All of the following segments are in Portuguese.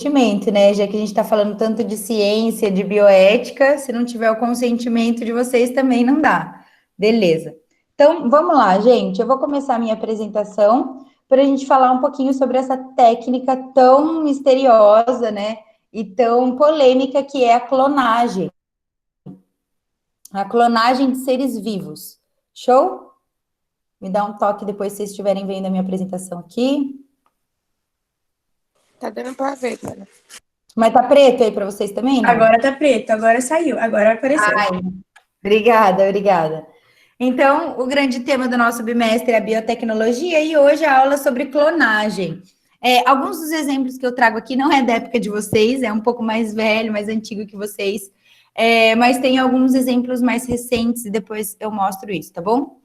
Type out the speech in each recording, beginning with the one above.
consentimento, né? Já que a gente está falando tanto de ciência, de bioética, se não tiver o consentimento de vocês, também não dá. Beleza. Então, vamos lá, gente. Eu vou começar a minha apresentação para a gente falar um pouquinho sobre essa técnica tão misteriosa, né? E tão polêmica que é a clonagem. A clonagem de seres vivos. Show? Me dá um toque depois se vocês estiverem vendo a minha apresentação aqui. Tá dando pra ver, cara. Mas tá preto aí para vocês também, não? Agora tá preto, agora saiu, agora apareceu. Ai, obrigada, obrigada. Então, o grande tema do nosso bimestre é a biotecnologia e hoje a aula é sobre clonagem. Alguns dos exemplos que eu trago aqui não é da época de vocês, é um pouco mais velho, mais antigo que vocês, mas tem alguns exemplos mais recentes e depois eu mostro isso, tá bom?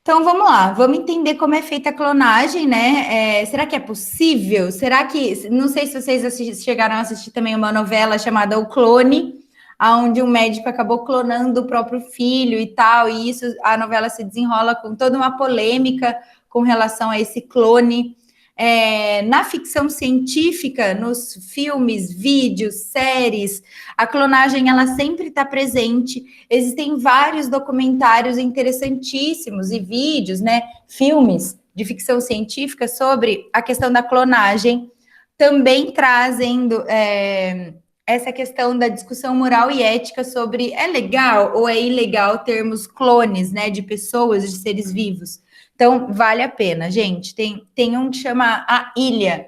Então, vamos lá, vamos entender como é feita a clonagem, né? Será que é possível? Será que... Não sei se vocês chegaram a assistir também uma novela chamada O Clone, onde um médico acabou clonando o próprio filho e tal, e isso, a novela se desenrola com toda uma polêmica com relação a esse clone. Na ficção científica, nos filmes, vídeos, séries, a clonagem ela sempre está presente. Existem vários documentários interessantíssimos e vídeos, né, filmes de ficção científica sobre a questão da clonagem, também trazendo essa questão da discussão moral e ética sobre é legal ou é ilegal termos clones, né, de pessoas, de seres vivos. Então, vale a pena, gente. Tem um que chama A Ilha,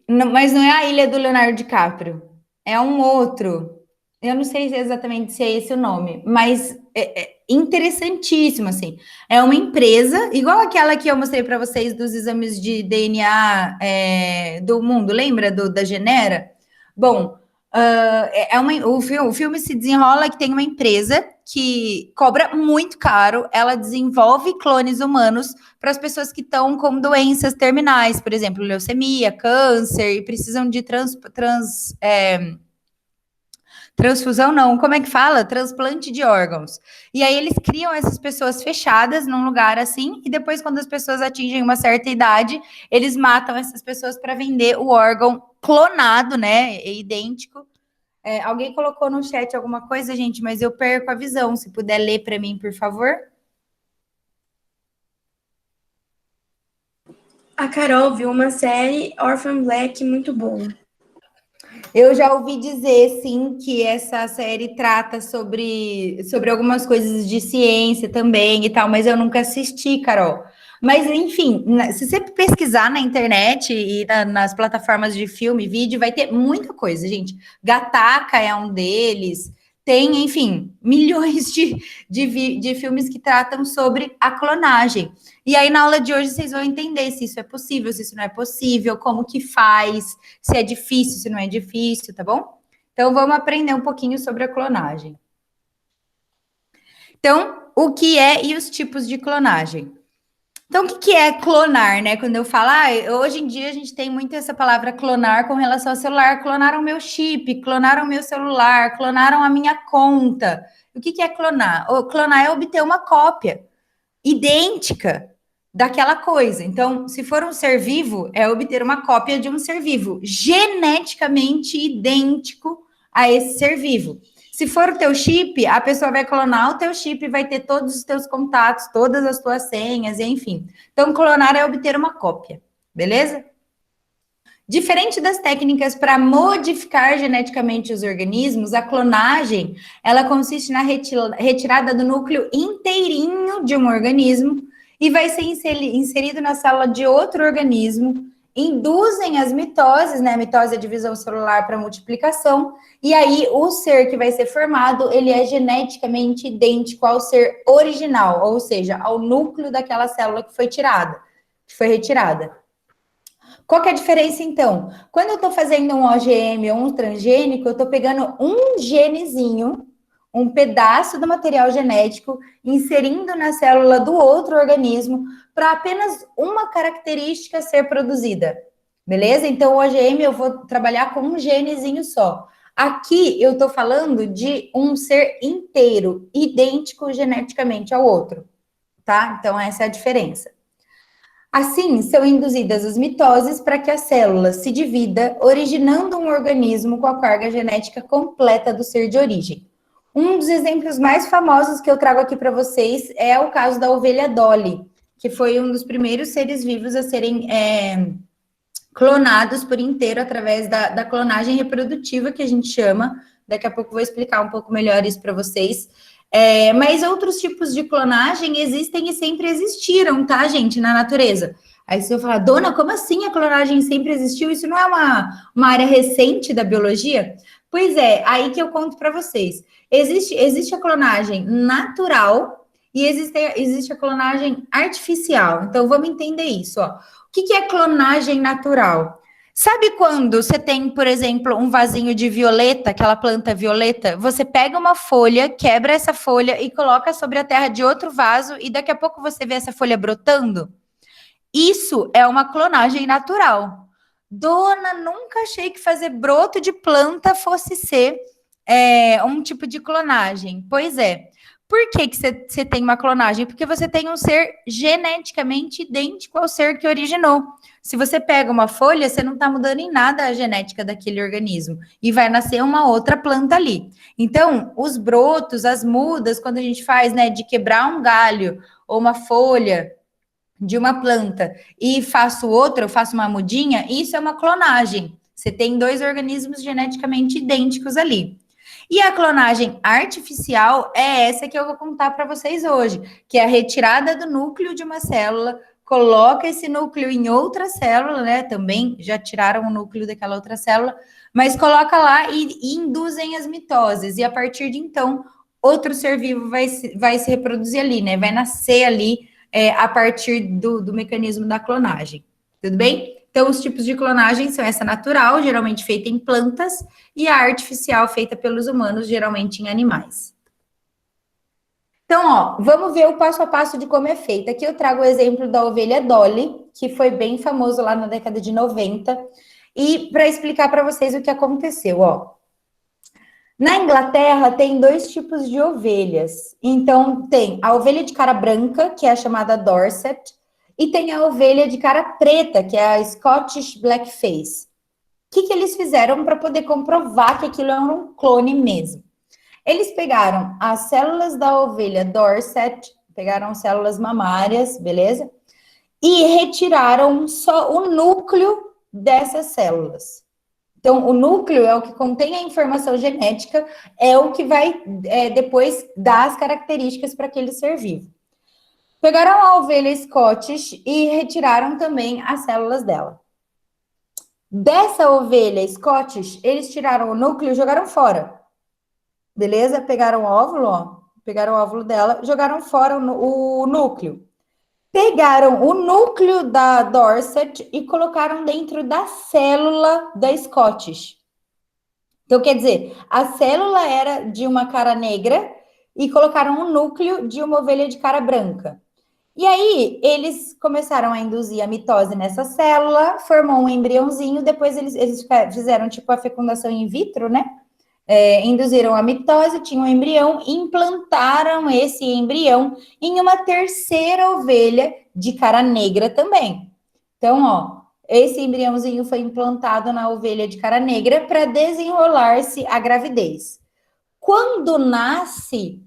mas não é a Ilha do Leonardo DiCaprio, é um outro. Eu não sei exatamente se é esse o nome, mas é interessantíssimo, assim. É uma empresa, igual aquela que eu mostrei para vocês dos exames de DNA do mundo, lembra da Genera? Bom, o filme se desenrola que tem uma empresa que cobra muito caro, ela desenvolve clones humanos para as pessoas que estão com doenças terminais, por exemplo, leucemia, câncer, e precisam de transfusão não, como é que fala? Transplante de órgãos. E aí eles criam essas pessoas fechadas num lugar assim, e depois, quando as pessoas atingem uma certa idade, eles matam essas pessoas para vender o órgão clonado, né? Idêntico. Alguém colocou no chat alguma coisa, gente, mas eu perco a visão. Se puder ler para mim, por favor. A Carol viu uma série Orphan Black muito boa. Eu já ouvi dizer, sim, que essa série trata sobre algumas coisas de ciência também e tal, mas eu nunca assisti, Carol. Mas, enfim, se você pesquisar na internet e nas plataformas de filme e vídeo, vai ter muita coisa, gente. Gataca é um deles. Tem, enfim, milhões de filmes que tratam sobre a clonagem. E aí, na aula de hoje, vocês vão entender se isso é possível, se isso não é possível, como que faz, se é difícil, se não é difícil, tá bom? Então, vamos aprender um pouquinho sobre a clonagem. Então, o que é e os tipos de clonagem? Então, o que é clonar, né? Quando eu falo, hoje em dia a gente tem muito essa palavra clonar com relação ao celular. Clonaram meu chip, clonaram meu celular, clonaram a minha conta. O que é clonar? Clonar é obter uma cópia idêntica daquela coisa. Então, se for um ser vivo, é obter uma cópia de um ser vivo, geneticamente idêntico a esse ser vivo. Se for o teu chip, a pessoa vai clonar o teu chip e vai ter todos os teus contatos, todas as tuas senhas, enfim. Então, clonar é obter uma cópia, beleza? Diferente das técnicas para modificar geneticamente os organismos, a clonagem, ela consiste na retirada do núcleo inteirinho de um organismo e vai ser inserido na célula de outro organismo, induzem as mitoses, né? A mitose é a divisão celular para multiplicação, e aí o ser que vai ser formado, ele é geneticamente idêntico ao ser original, ou seja, ao núcleo daquela célula que foi retirada. Qual que é a diferença, então? Quando eu estou fazendo um OGM ou um transgênico, eu estou pegando um genezinho, um pedaço do material genético, inserindo na célula do outro organismo para apenas uma característica ser produzida. Beleza? Então, o OGM eu vou trabalhar com um genezinho só. Aqui eu estou falando de um ser inteiro, idêntico geneticamente ao outro. Tá? Então, essa é a diferença. Assim, são induzidas as mitoses para que a célula se divida, originando um organismo com a carga genética completa do ser de origem. Um dos exemplos mais famosos que eu trago aqui para vocês é o caso da ovelha Dolly, que foi um dos primeiros seres vivos a serem clonados por inteiro através da clonagem reprodutiva, que a gente chama. Daqui a pouco eu vou explicar um pouco melhor isso para vocês. Mas outros tipos de clonagem existem e sempre existiram, tá, gente, na natureza. Aí você vai falar, dona, como assim a clonagem sempre existiu? Isso não é uma área recente da biologia? Pois é, aí que eu conto para vocês. Existe a clonagem natural e existe a clonagem artificial. Então, vamos entender isso, ó. O que é clonagem natural? Sabe quando você tem, por exemplo, um vasinho de violeta, aquela planta violeta? Você pega uma folha, quebra essa folha e coloca sobre a terra de outro vaso e daqui a pouco você vê essa folha brotando? Isso é uma clonagem natural. Dona, nunca achei que fazer broto de planta fosse ser um tipo de clonagem. Pois é. Por que você tem uma clonagem? Porque você tem um ser geneticamente idêntico ao ser que originou. Se você pega uma folha, você não está mudando em nada a genética daquele organismo. E vai nascer uma outra planta ali. Então, os brotos, as mudas, quando a gente faz, né, de quebrar um galho ou uma folha de uma planta e faço outra, eu faço uma mudinha, isso é uma clonagem. Você tem dois organismos geneticamente idênticos ali. E a clonagem artificial é essa que eu vou contar para vocês hoje, que é a retirada do núcleo de uma célula, coloca esse núcleo em outra célula, né? Também já tiraram o núcleo daquela outra célula, mas coloca lá e induzem as mitoses. E a partir de então, outro ser vivo vai se reproduzir ali, né? Vai nascer ali a partir do mecanismo da clonagem. Tudo bem? Então, os tipos de clonagem são essa natural, geralmente feita em plantas, e a artificial, feita pelos humanos, geralmente em animais. Então, ó, vamos ver o passo a passo de como é feita. Aqui eu trago o exemplo da ovelha Dolly, que foi bem famoso lá na década de 90, e para explicar para vocês o que aconteceu, ó. Na Inglaterra, tem dois tipos de ovelhas. Então, tem a ovelha de cara branca, que é a chamada Dorset, e tem a ovelha de cara preta, que é a Scottish Blackface. O que eles fizeram para poder comprovar que aquilo é um clone mesmo? Eles pegaram as células da ovelha Dorset, pegaram células mamárias, beleza? E retiraram só o núcleo dessas células. Então, o núcleo é o que contém a informação genética, é o que vai depois dar as características para aquele ser vivo. Pegaram a ovelha Scottish e retiraram também as células dela. Dessa ovelha Scottish, eles tiraram o núcleo e jogaram fora. Beleza? Pegaram o óvulo, ó. Pegaram o óvulo dela, jogaram fora o núcleo. Pegaram o núcleo da Dorset e colocaram dentro da célula da Scottish. Então, quer dizer, a célula era de uma cara negra e colocaram o núcleo de uma ovelha de cara branca. E aí, eles começaram a induzir a mitose nessa célula, formou um embriãozinho, depois eles fizeram tipo a fecundação in vitro, né? Induziram a mitose, tinham um embrião, implantaram esse embrião em uma terceira ovelha de cara negra também. Então, ó, esse embriãozinho foi implantado na ovelha de cara negra para desenrolar-se a gravidez. Quando nasce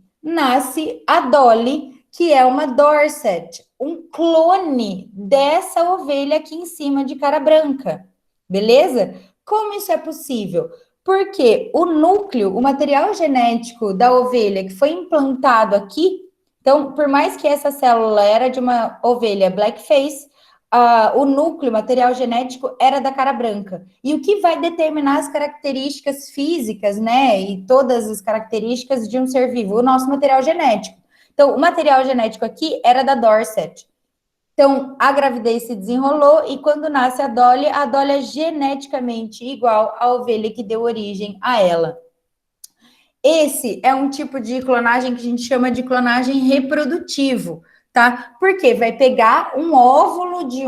a Dolly, que é uma Dorset, um clone dessa ovelha aqui em cima de cara branca, beleza? Como isso é possível? Porque o núcleo, o material genético da ovelha que foi implantado aqui, então, por mais que essa célula era de uma ovelha blackface, o núcleo, o material genético era da cara branca. E o que vai determinar as características físicas, né? E todas as características de um ser vivo? O nosso material genético. Então, o material genético aqui era da Dorset. Então, a gravidez se desenrolou e quando nasce a Dolly é geneticamente igual à ovelha que deu origem a ela. Esse é um tipo de clonagem que a gente chama de clonagem reprodutivo, tá? Porque vai pegar um óvulo de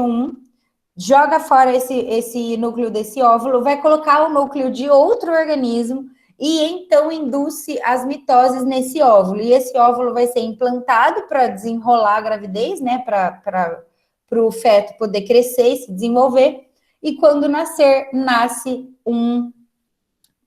joga fora esse núcleo desse óvulo, vai colocar o núcleo de outro organismo e então induz as mitoses nesse óvulo. E esse óvulo vai ser implantado para desenrolar a gravidez, né? Para para o feto poder crescer e se desenvolver. E quando nascer, nasce um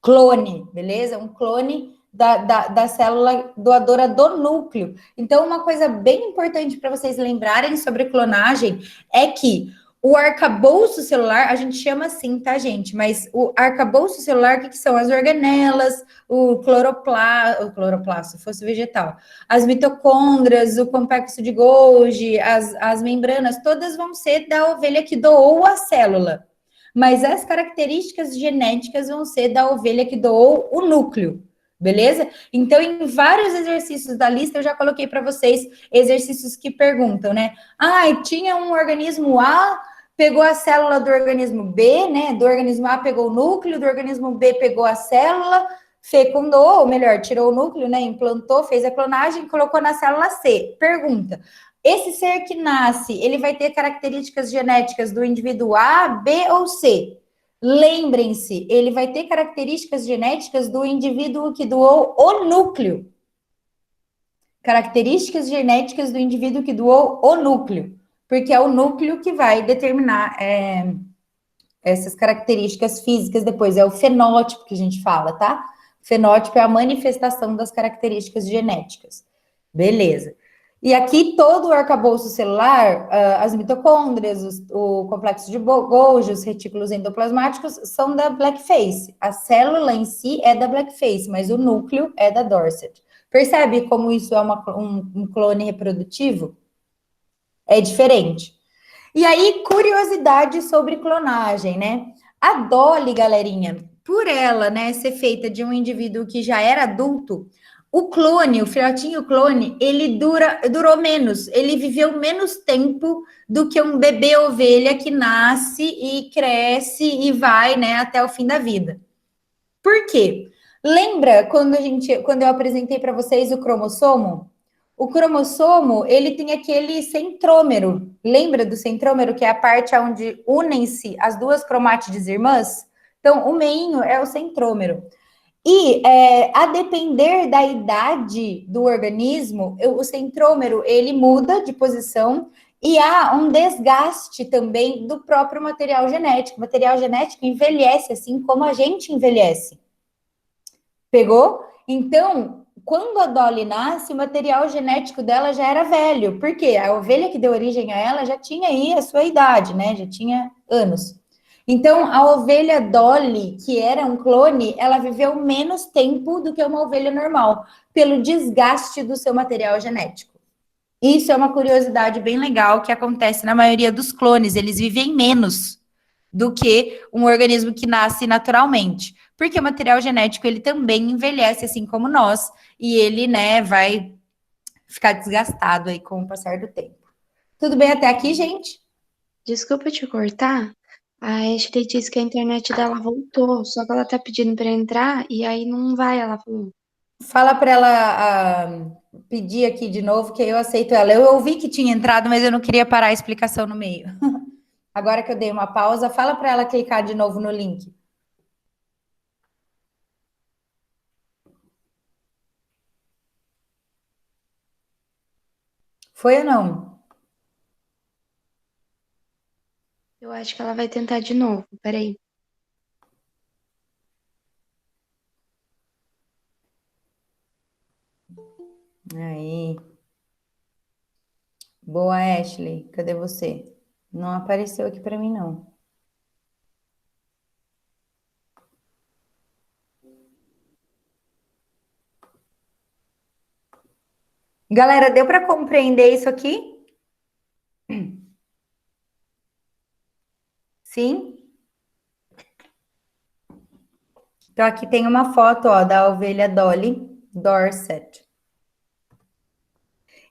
clone, beleza? Um clone da célula doadora do núcleo. Então, uma coisa bem importante para vocês lembrarem sobre clonagem é que o arcabouço celular, a gente chama assim, tá, gente? Mas o arcabouço celular, o que são? As organelas, o cloroplasto, se fosse vegetal, as mitocôndrias, o complexo de Golgi, as membranas, todas vão ser da ovelha que doou a célula. Mas as características genéticas vão ser da ovelha que doou o núcleo, beleza? Então, em vários exercícios da lista, eu já coloquei para vocês exercícios que perguntam, né? Tinha um organismo A, pegou a célula do organismo B, né? Do organismo A pegou o núcleo, do organismo B pegou a célula, fecundou, ou melhor, tirou o núcleo, né? Implantou, fez a clonagem, colocou na célula C. Pergunta: esse ser que nasce, ele vai ter características genéticas do indivíduo A, B ou C? Lembrem-se, ele vai ter características genéticas do indivíduo que doou o núcleo. Características genéticas do indivíduo que doou o núcleo. Porque é o núcleo que vai determinar essas características físicas depois. É o fenótipo que a gente fala, tá? O fenótipo é a manifestação das características genéticas. Beleza. E aqui todo o arcabouço celular, as mitocôndrias, o complexo de Golgi, os retículos endoplasmáticos são da blackface. A célula em si é da blackface, mas o núcleo é da Dorset. Percebe como isso é um clone reprodutivo? É diferente. E aí, curiosidade sobre clonagem, né? A Dolly, galerinha, por ela, né, ser feita de um indivíduo que já era adulto, o clone, o filhotinho clone, ele durou menos, ele viveu menos tempo do que um bebê ovelha que nasce e cresce e vai, né, até o fim da vida. Por quê? Lembra quando eu apresentei para vocês o cromossomo? O cromossomo, ele tem aquele centrômero. Lembra do centrômero, que é a parte onde unem-se as duas cromátides irmãs? Então, o meinho é o centrômero. E a depender da idade do organismo, o centrômero ele muda de posição e há um desgaste também do próprio material genético. O material genético envelhece assim como a gente envelhece. Pegou? Então, quando a Dolly nasce, o material genético dela já era velho. Por quê? A ovelha que deu origem a ela já tinha aí a sua idade, né? Já tinha anos. Então, a ovelha Dolly, que era um clone, ela viveu menos tempo do que uma ovelha normal, pelo desgaste do seu material genético. Isso é uma curiosidade bem legal que acontece na maioria dos clones, eles vivem menos do que um organismo que nasce naturalmente, porque o material genético, ele também envelhece, assim como nós, e ele, né, vai ficar desgastado aí com o passar do tempo. Tudo bem até aqui, gente? Desculpa te cortar. A Ashley disse que a internet dela voltou, só que ela tá pedindo pra entrar e aí não vai, ela falou. Fala para ela pedir aqui de novo, que eu aceito ela. Eu ouvi que tinha entrado, mas eu não queria parar a explicação no meio. Agora que eu dei uma pausa, fala para ela clicar de novo no link. Foi ou não? Eu acho que ela vai tentar de novo. Peraí. Aí. Boa, Ashley. Cadê você? Não apareceu aqui para mim, não. Galera, deu para compreender isso aqui? Sim? Então, aqui tem uma foto, ó, da ovelha Dolly Dorset.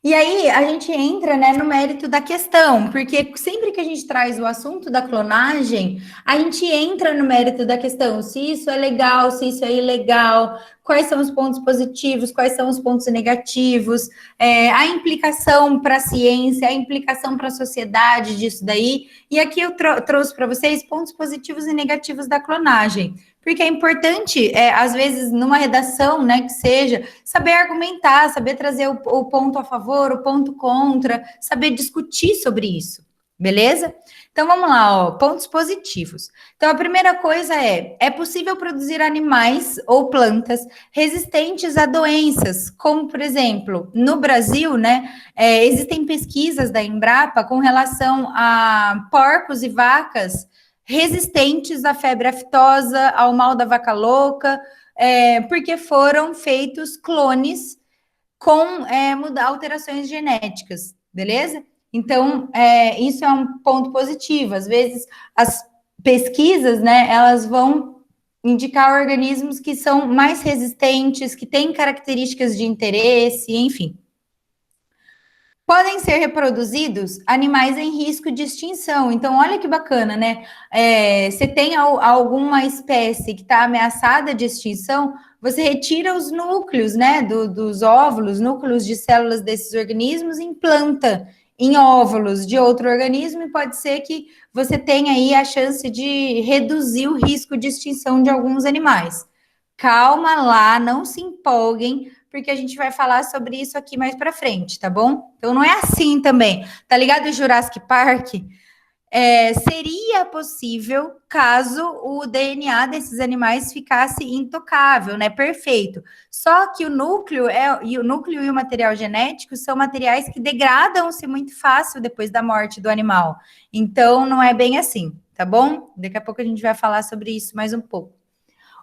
E aí, a gente entra, né, no mérito da questão, porque sempre que a gente traz o assunto da clonagem, a gente entra no mérito da questão, se isso é legal, se isso é ilegal, quais são os pontos positivos, quais são os pontos negativos, a implicação para a ciência, a implicação para a sociedade disso daí. E aqui eu trouxe para vocês pontos positivos e negativos da clonagem. Porque é importante, às vezes, numa redação, né, que seja, saber argumentar, saber trazer o ponto a favor, o ponto contra, saber discutir sobre isso, Beleza? Então vamos lá, ó, pontos positivos. Então a primeira coisa é possível produzir animais ou plantas resistentes a doenças, como por exemplo, no Brasil, né, existem pesquisas da Embrapa com relação a porcos e vacas resistentes à febre aftosa, ao mal da vaca louca, porque foram feitos clones com alterações genéticas, beleza? Então, isso é um ponto positivo. Às vezes, as pesquisas, né, elas vão indicar organismos que são mais resistentes, que têm características de interesse, enfim. Podem ser reproduzidos animais em risco de extinção. Então, olha que bacana, né? Você tem alguma espécie que está ameaçada de extinção, você retira os núcleos, né, dos óvulos, núcleos de células desses organismos, e implanta em óvulos de outro organismo, e pode ser que você tenha aí a chance de reduzir o risco de extinção de alguns animais. Calma lá, não se empolguem, porque a gente vai falar sobre isso aqui mais para frente, tá bom? Então não é assim também. Tá ligado o Jurassic Park? Seria possível caso o DNA desses animais ficasse intocável, né? Perfeito. Só que o núcleo e o material genético são materiais que degradam-se muito fácil depois da morte do animal. Então não é bem assim, tá bom? Daqui a pouco a gente vai falar sobre isso mais um pouco.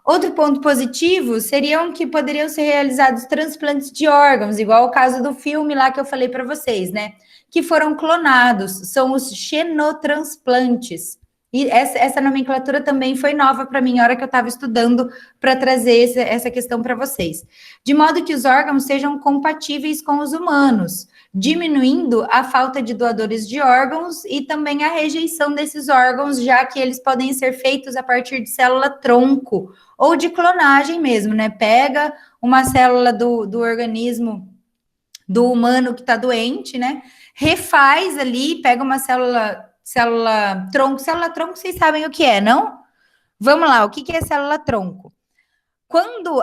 Outro ponto positivo seriam que poderiam ser realizados transplantes de órgãos, igual o caso do filme lá que eu falei para vocês, né? Que foram clonados, são os xenotransplantes. E essa nomenclatura também foi nova para mim, na hora que eu estava estudando para trazer essa questão para vocês. De modo que os órgãos sejam compatíveis com os humanos, diminuindo a falta de doadores de órgãos e também a rejeição desses órgãos, já que eles podem ser feitos a partir de célula-tronco, ou de clonagem mesmo, né? Pega uma célula do organismo do humano que está doente, né? Refaz ali, pega uma célula-tronco. Célula-tronco, vocês sabem o que é, não? Vamos lá, o que é célula-tronco? Quando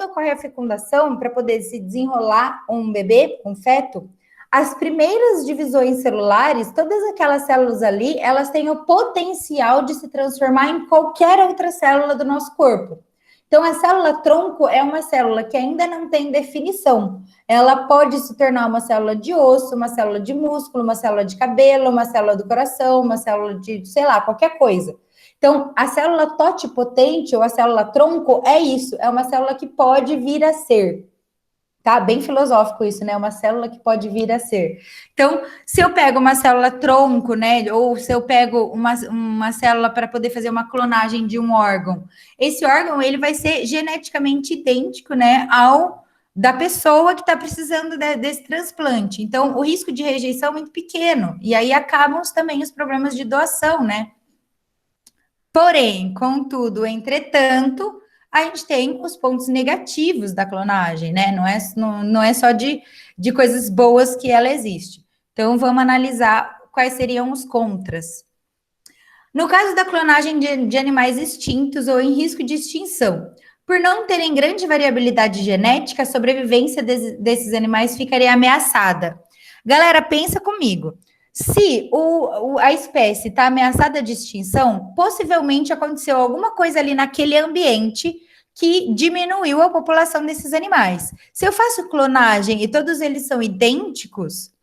ocorre a fecundação, para poder se desenrolar um bebê, um feto, as primeiras divisões celulares, todas aquelas células ali, elas têm o potencial de se transformar em qualquer outra célula do nosso corpo. Então, a célula tronco é uma célula que ainda não tem definição. Ela pode se tornar uma célula de osso, uma célula de músculo, uma célula de cabelo, uma célula do coração, uma célula de, sei lá, qualquer coisa. Então, a célula totipotente ou a célula tronco é isso, é uma célula que pode vir a ser. Tá? Bem filosófico isso, né? Uma célula que pode vir a ser. Então, se eu pego uma célula tronco, né? Ou se eu pego uma célula para poder fazer uma clonagem de um órgão, esse órgão ele vai ser geneticamente idêntico, né? Ao da pessoa que está precisando desse transplante. Então, o risco de rejeição é muito pequeno. E aí acabam também os problemas de doação, né? Porém, contudo, entretanto, a gente tem os pontos negativos da clonagem, né? Não é só de coisas boas que ela existe. Então, vamos analisar quais seriam os contras. No caso da clonagem de animais extintos ou em risco de extinção, por não terem grande variabilidade genética, a sobrevivência desses animais ficaria ameaçada. Galera, pensa comigo. Se a espécie está ameaçada de extinção, possivelmente aconteceu alguma coisa ali naquele ambiente que diminuiu a população desses animais. Se eu faço clonagem e todos eles são idênticos,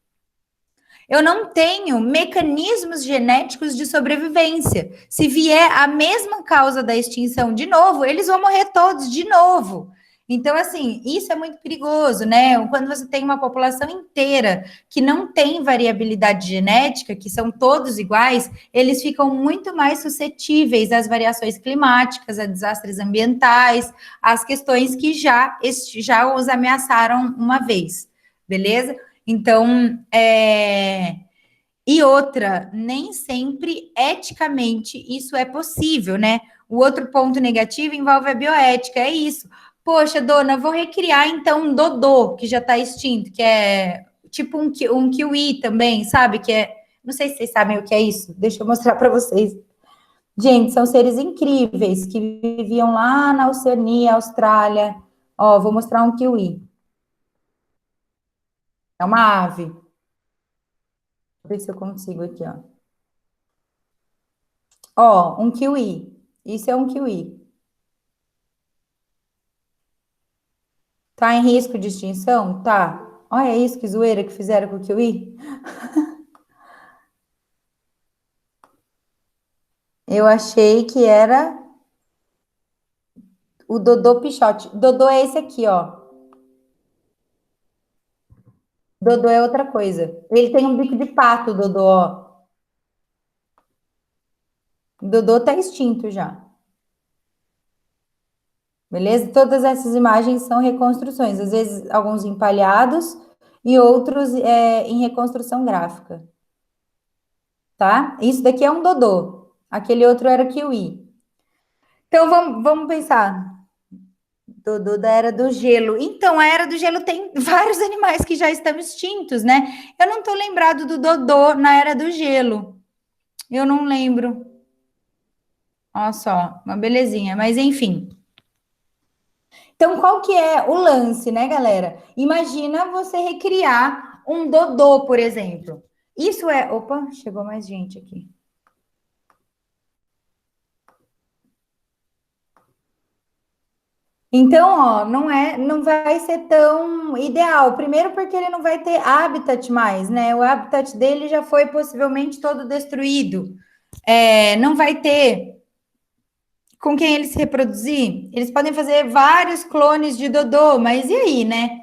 eu não tenho mecanismos genéticos de sobrevivência. Se vier a mesma causa da extinção de novo, eles vão morrer todos de novo. Então, assim, isso é muito perigoso, né? Quando você tem uma população inteira que não tem variabilidade genética, que são todos iguais, eles ficam muito mais suscetíveis às variações climáticas, a desastres ambientais, às questões que já os ameaçaram uma vez, beleza? Então, e outra, nem sempre eticamente isso é possível, né? O outro ponto negativo envolve a bioética, é isso. Poxa, dona, vou recriar então um dodô, que já está extinto, que é tipo um kiwi também, sabe? Que é, não sei se vocês sabem o que é isso, deixa eu mostrar para vocês. Gente, são seres incríveis que viviam lá na Oceania, Austrália. Ó, vou mostrar um kiwi. É uma ave. Ver se eu consigo aqui, ó. Ó, um kiwi. Isso é um kiwi. Tá em risco de extinção? Tá. Olha isso, que zoeira que fizeram com o kiwi. Eu achei que era o Dodô Pichote. Dodô é esse aqui, ó. Dodô é outra coisa. Ele tem um bico de pato, Dodô, ó. O Dodô tá extinto já. Beleza? Todas essas imagens são reconstruções, às vezes alguns empalhados e outros em reconstrução gráfica, tá? Isso daqui é um Dodô, aquele outro era kiwi. Então vamos pensar. Dodô da Era do Gelo. Então, a Era do Gelo tem vários animais que já estão extintos, né? Eu não tô lembrado do Dodô na Era do Gelo. Eu não lembro. Olha só, uma belezinha. Mas enfim. Então, qual que é o lance, né, galera? Imagina você recriar um Dodô, por exemplo. Isso é... Opa, chegou mais gente aqui. Então, ó, não vai ser tão ideal. Primeiro porque ele não vai ter habitat mais, né? O habitat dele já foi possivelmente todo destruído. Não vai ter com quem ele se reproduzir. Eles podem fazer vários clones de Dodô, mas e aí, né?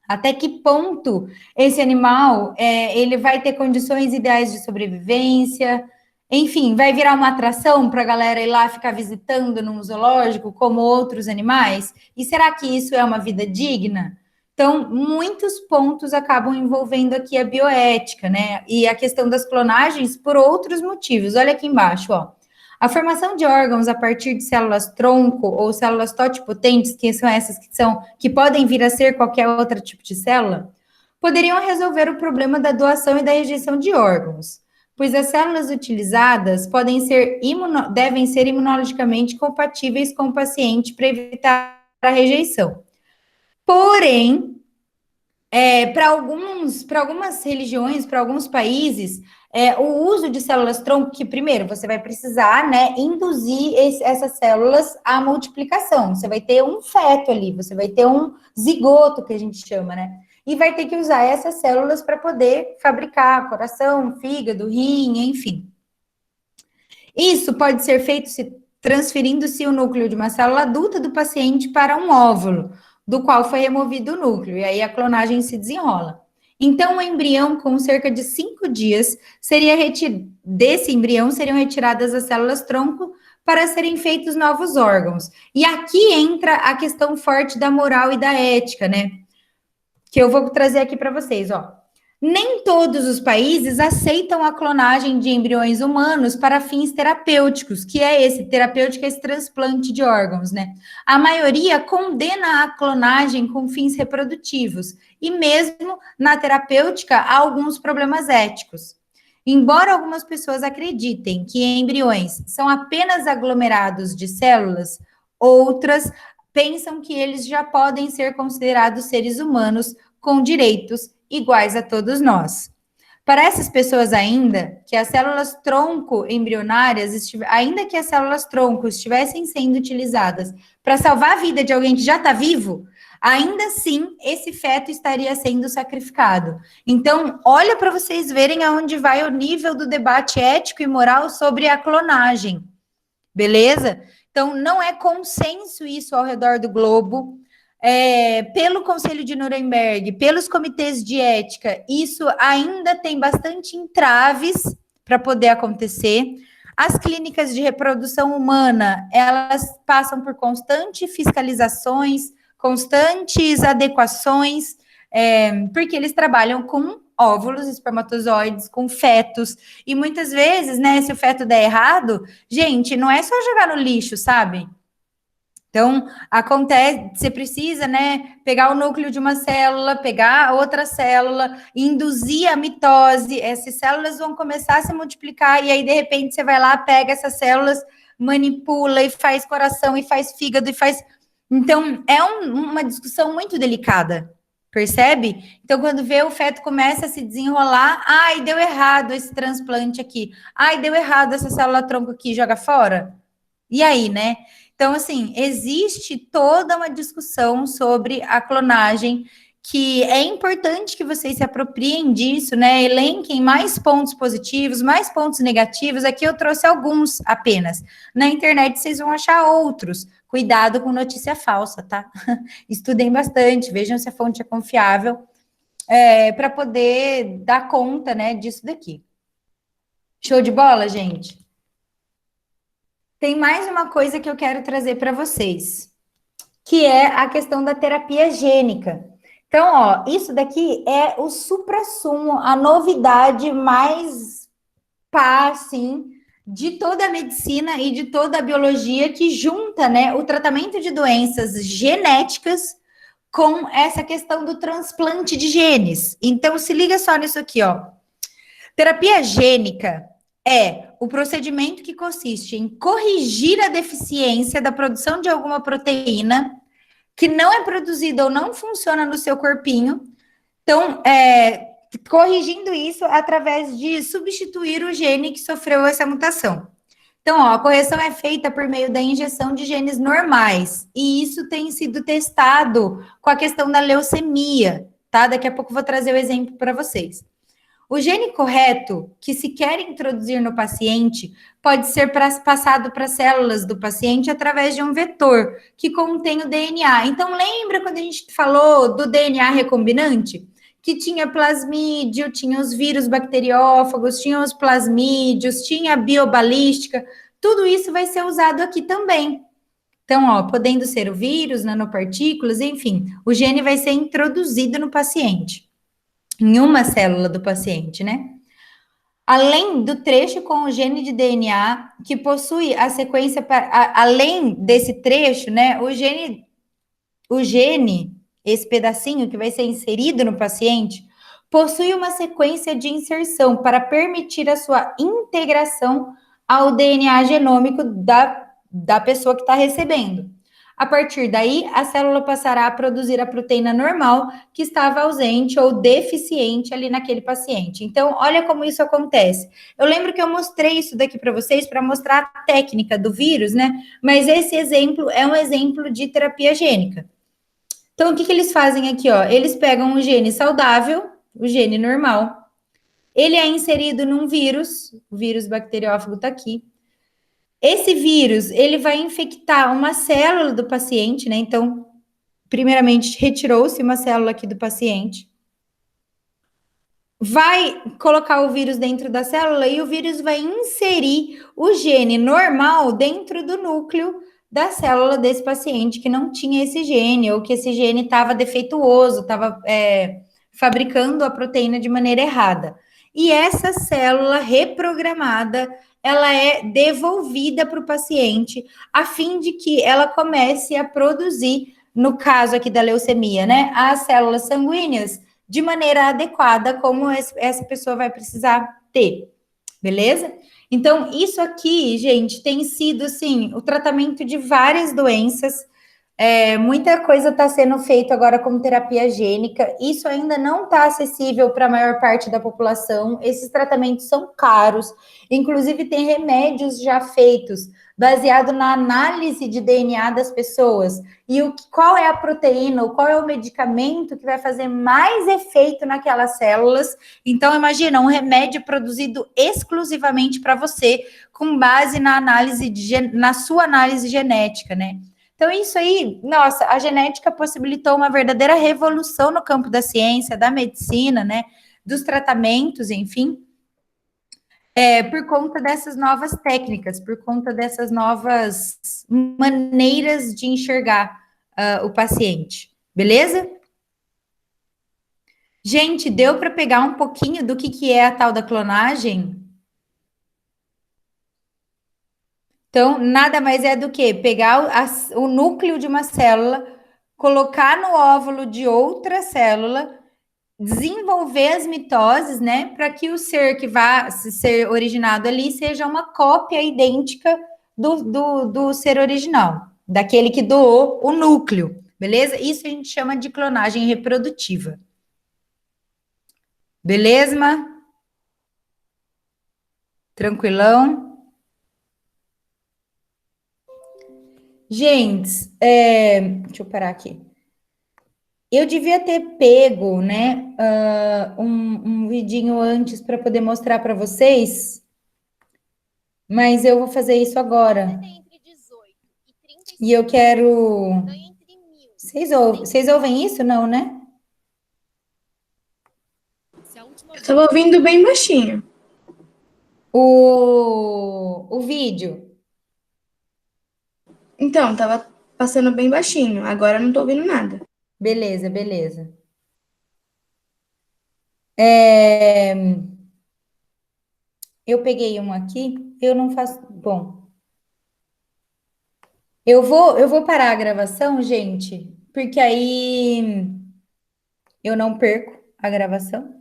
Até que ponto esse animal ele vai ter condições ideais de sobrevivência? Enfim, vai virar uma atração para a galera ir lá ficar visitando num zoológico como outros animais? E será que isso é uma vida digna? Então, muitos pontos acabam envolvendo aqui a bioética, né? E a questão das clonagens por outros motivos. Olha aqui embaixo, ó. A formação de órgãos a partir de células tronco ou células totipotentes, que são essas que podem vir a ser qualquer outro tipo de célula, poderiam resolver o problema da doação e da rejeição de órgãos, pois as células utilizadas devem ser imunologicamente compatíveis com o paciente para evitar a rejeição. Porém, para algumas religiões, para alguns países, o uso de células-tronco, que primeiro você vai precisar, né, induzir essas células à multiplicação. Você vai ter um feto ali, você vai ter um zigoto, que a gente chama, né? E vai ter que usar essas células para poder fabricar coração, fígado, rim, enfim. Isso pode ser feito transferindo-se o núcleo de uma célula adulta do paciente para um óvulo, do qual foi removido o núcleo, e aí a clonagem se desenrola. Então, o embrião, com cerca de 5 dias, desse embrião seriam retiradas as células-tronco para serem feitos novos órgãos. E aqui entra a questão forte da moral e da ética, né? Que eu vou trazer aqui para vocês, ó. Nem todos os países aceitam a clonagem de embriões humanos para fins terapêuticos, que é esse transplante de órgãos, né? A maioria condena a clonagem com fins reprodutivos, e mesmo na terapêutica há alguns problemas éticos. Embora algumas pessoas acreditem que embriões são apenas aglomerados de células, outras pensam que eles já podem ser considerados seres humanos com direitos iguais a todos nós. Para essas pessoas ainda que as células tronco embrionárias, ainda que as células tronco estivessem sendo utilizadas para salvar a vida de alguém que já está vivo, ainda assim esse feto estaria sendo sacrificado. Então, olha para vocês verem aonde vai o nível do debate ético e moral sobre a clonagem. Beleza? Então, não é consenso isso ao redor do globo. Pelo Conselho de Nuremberg, pelos comitês de ética, isso ainda tem bastante entraves para poder acontecer. As clínicas de reprodução humana, elas passam por constantes fiscalizações, constantes adequações, porque eles trabalham com óvulos, espermatozoides, com fetos, e muitas vezes, né, se o feto der errado, gente, não é só jogar no lixo, sabe? Então, acontece, você precisa, né, pegar o núcleo de uma célula, pegar outra célula, induzir a mitose, essas células vão começar a se multiplicar, e aí, de repente, você vai lá, pega essas células, manipula e faz coração, e faz fígado, e faz... Então, é uma discussão muito delicada, Percebe? Então, quando vê o feto começa a se desenrolar, ai, deu errado esse transplante aqui. Ai, deu errado essa célula-tronco aqui, joga fora. E aí, né? Então, assim, existe toda uma discussão sobre a clonagem, que é importante que vocês se apropriem disso, né? Elenquem mais pontos positivos, mais pontos negativos. Aqui eu trouxe alguns apenas. Na internet vocês vão achar outros. Cuidado com notícia falsa, tá? Estudem bastante, vejam se a fonte é confiável, para poder dar conta, né, disso daqui. Show de bola, gente? Tem mais uma coisa que eu quero trazer para vocês, que é a questão da terapia gênica. Então, ó, isso daqui é o suprassumo, a novidade mais pá, assim, de toda a medicina e de toda a biologia que junta, né, o tratamento de doenças genéticas com essa questão do transplante de genes. Então, se liga só nisso aqui, ó. Terapia gênica é o procedimento que consiste em corrigir a deficiência da produção de alguma proteína que não é produzida ou não funciona no seu corpinho. Então, corrigindo isso através de substituir o gene que sofreu essa mutação. Então, ó, a correção é feita por meio da injeção de genes normais, e isso tem sido testado com a questão da leucemia, tá? Daqui a pouco eu vou trazer o exemplo para vocês. O gene correto que se quer introduzir no paciente pode ser passado para as células do paciente através de um vetor que contém o DNA. Então, lembra quando a gente falou do DNA recombinante? Que tinha plasmídio, tinha os vírus bacteriófagos, tinha os plasmídios, tinha a biobalística, tudo isso vai ser usado aqui também. Então, ó, podendo ser o vírus, nanopartículas, enfim, o gene vai ser introduzido no paciente, em uma célula do paciente, né? Além do trecho com o gene de DNA, que possui a sequência, além desse trecho, né, o gene, esse pedacinho que vai ser inserido no paciente, possui uma sequência de inserção para permitir a sua integração ao DNA genômico da pessoa que está recebendo. A partir daí, a célula passará a produzir a proteína normal que estava ausente ou deficiente ali naquele paciente. Então, olha como isso acontece. Eu lembro que eu mostrei isso daqui para vocês para mostrar a técnica do vírus, né? Mas esse exemplo é um exemplo de terapia gênica. Então, o que eles fazem aqui, ó? Eles pegam um gene saudável, o gene normal, ele é inserido num vírus, o vírus bacteriófago está aqui. Esse vírus, ele vai infectar uma célula do paciente, né? Então, primeiramente, retirou-se uma célula aqui do paciente. Vai colocar o vírus dentro da célula e o vírus vai inserir o gene normal dentro do núcleo da célula desse paciente que não tinha esse gene, ou que esse gene estava defeituoso, estava fabricando a proteína de maneira errada. E essa célula reprogramada, ela é devolvida para o paciente, a fim de que ela comece a produzir, no caso aqui da leucemia, né, as células sanguíneas de maneira adequada, como essa pessoa vai precisar ter, beleza? Então, isso aqui, gente, tem sido, assim, o tratamento de várias doenças. Muita coisa está sendo feita agora como terapia gênica. Isso ainda não está acessível para a maior parte da população. Esses tratamentos são caros. Inclusive, tem remédios já feitos baseado na análise de DNA das pessoas. E qual é a proteína, qual é o medicamento que vai fazer mais efeito naquelas células. Então, imagina, um remédio produzido exclusivamente para você, com base na sua análise genética, né? Então, isso aí, nossa, a genética possibilitou uma verdadeira revolução no campo da ciência, da medicina, né? Dos tratamentos, enfim, por conta dessas novas técnicas, por conta dessas novas maneiras de enxergar o paciente, beleza? Gente, deu para pegar um pouquinho do que é a tal da clonagem? Então, nada mais é do que pegar o núcleo de uma célula, colocar no óvulo de outra célula, desenvolver as mitoses, né, para que o ser que vai ser originado ali seja uma cópia idêntica do ser original, daquele que doou o núcleo, beleza? Isso a gente chama de clonagem reprodutiva. Beleza? Tranquilão? Gente, deixa eu parar aqui. Eu devia ter pego, né, um vidinho antes para poder mostrar para vocês, mas eu vou fazer isso agora. E eu quero. Vocês ouvem isso? Não, né? Eu tava ouvindo bem baixinho. O vídeo. Então, tava passando bem baixinho. Agora eu não tô ouvindo nada. Beleza, beleza. É, eu peguei um aqui, eu não faço. Bom, eu vou parar a gravação, gente, porque aí eu não perco a gravação.